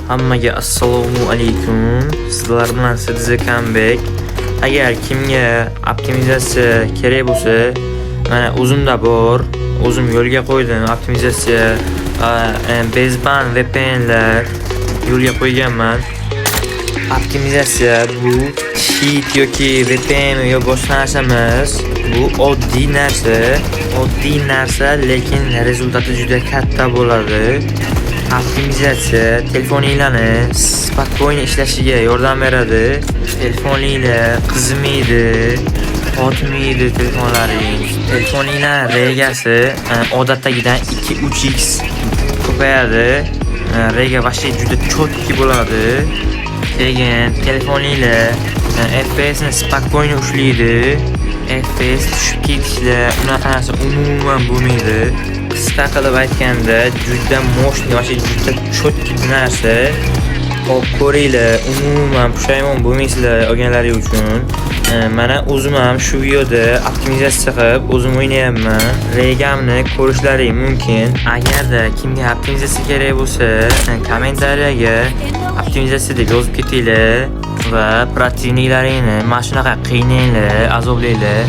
Hammaga assalomu alaykum. Sizlar bilan Sidiz Comeback. Agar kimga optimizatsiya kerak bo'lsa, mana o'zimda bor. O'zim yo'lga qo'ydim optimizatsiya, Baseband VPN'lar yo'lga qo'yganman. Optimizatsiya bu cheat yoki VPN yo boshqa narsa emas. Bu oddiy narsa, lekin rezultati juda katta bo'ladi. Optimizatsiya telefoninglarni spokойно ishlashiga yordam beradi. Telefoninglar qizimaydi, qotmaydi telefonlaring. Telefoninglar regasi odatdagidan 2-3x ko'payadi. Rega vaqti juda chotki bo'ladi. Keyin telefoninglar FPS ni spokойно ushlaydi. FPS tushib ketishlar, unaqa narsa umuman bo'lmaydi. Qisqa qilib aytganda, juda mo'shni va juda chotki narsa. Ko'ringlar, umuman pushaymon bo'lmaysizlar olganlaringiz uchun. Mana o'zim ham shu videoda optimizatsiya qilib o'zim o'ynayapman. Regamni ko'rishlaring mumkin. Agarda kimga optimizatsiya kerak bo'lsa, kommentariyaga optimizatsiya deb yozib ketinglar va protivniklaringni mana shunaqa qiynanglar, azoblanglar.